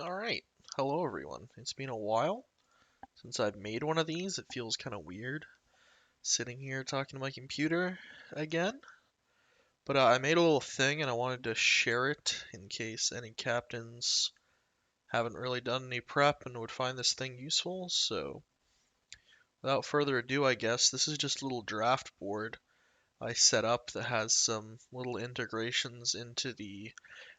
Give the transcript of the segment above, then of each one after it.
Alright, hello everyone. It's been a while since I've made one of these. It feels kind of weird sitting here talking to my computer again. But I made a little thing and I wanted to share it in case any captains haven't really done any prep and would find this thing useful. So without further ado, I guess, this is just a little draft board I set up that has some little integrations into the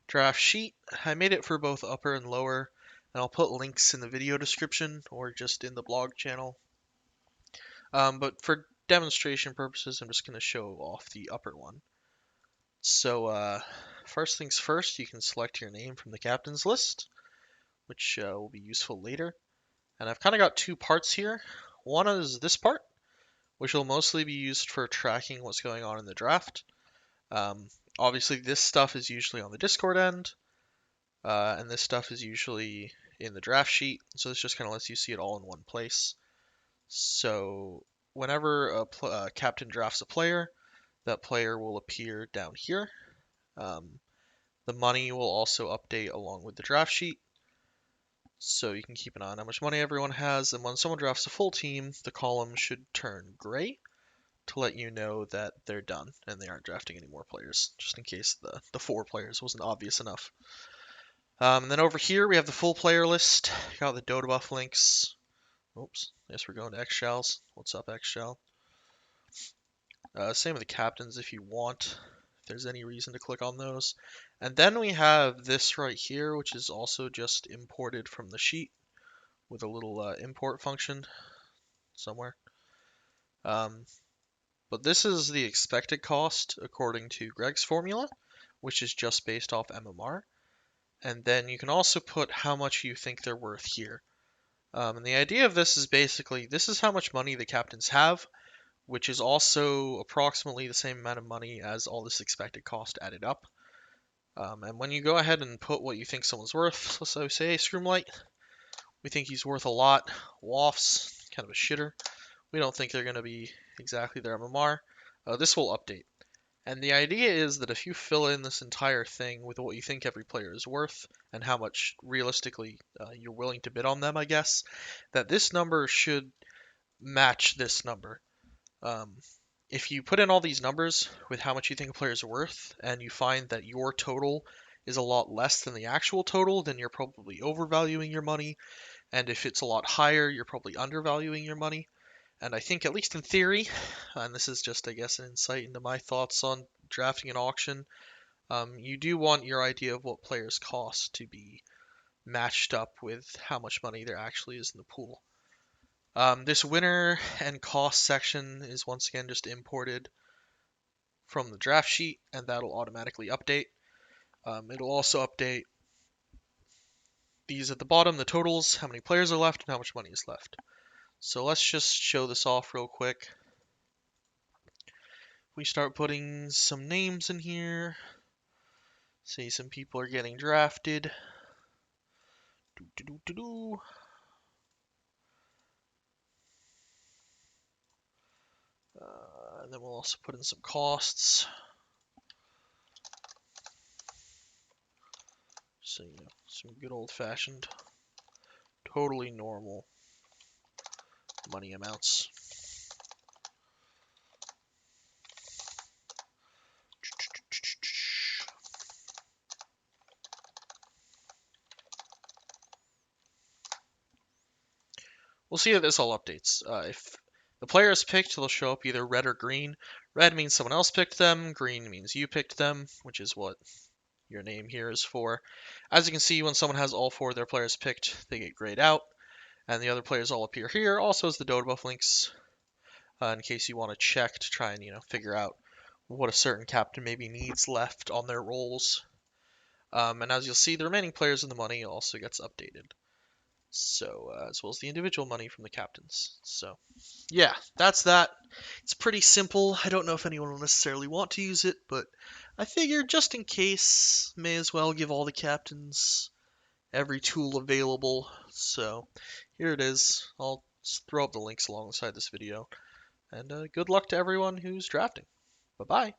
draft sheet. I made it for both upper and lower, and I'll put links in the video description or just in the blog channel. But for demonstration purposes, I'm just going to show off the upper one. So first things first, you can select your name from the captain's list, which will be useful later. And I've kind of got two parts here. One is this part, which will mostly be used for tracking what's going on in the draft. Obviously, this stuff is usually on the Discord end, and this stuff is usually in the draft sheet, so this just kind of lets you see it all in one place. So whenever a captain drafts a player, that player will appear down here. The money will also update along with the draft sheet, so you can keep an eye on how much money everyone has, and when someone drafts a full team, the column should turn gray to let you know that they're done and they aren't drafting any more players, just in case the 4 players wasn't obvious enough. And then over here we have the full player list. Got the Dota buff links. Oops, I guess we're going to X-Shells. What's up, X-Shell? Same with the captains if you want, if there's any reason to click on those. And then we have this right here, which is also just imported from the sheet with a little import function somewhere. But this is the expected cost according to Greg's formula, which is just based off MMR. And then you can also put how much you think they're worth here. And the idea of this is basically, this is how much money the captains have, which is also approximately the same amount of money as all this expected cost added up. And when you go ahead and put what you think someone's worth, so say Scroomlight, we think he's worth a lot. Waffs, kind of a shitter. We don't think they're going to be exactly their MMR. This will update. And the idea is that if you fill in this entire thing with what you think every player is worth and how much realistically you're willing to bid on them, I guess, that this number should match this number. If you put in all these numbers with how much you think a player is worth and you find that your total is a lot less than the actual total, then you're probably overvaluing your money. And if it's a lot higher, you're probably undervaluing your money. And I think, at least in theory, and this is just, I guess, an insight into my thoughts on drafting an auction, you do want your idea of what players cost to be matched up with how much money there actually is in the pool. This winner and cost section is once again just imported from the draft sheet, and that'll automatically update. It'll also update these at the bottom, the totals, how many players are left, and how much money is left. So let's just show this off real quick. We start putting some names in here. Say some people are getting drafted. And then we'll also put in some costs. So, you know, some good old-fashioned, totally normal money amounts. We'll see that this all updates. If the player is picked, they'll show up either red or green. Red means someone else picked them. Green means you picked them, which is what your name here is for. As you can see, when someone has all 4 of their players picked, they get grayed out. And the other players all appear here. Also as the Dota buff links, in case you want to check to try and, figure out what a certain captain maybe needs left on their rolls. And as you'll see, the remaining players in the money also gets updated. So, as well as the individual money from the captains. So, yeah, that's that. It's pretty simple. I don't know if anyone will necessarily want to use it, but I figured just in case, may as well give all the captains every tool available. So, here it is. I'll throw up the links alongside this video. And good luck to everyone who's drafting. Bye-bye.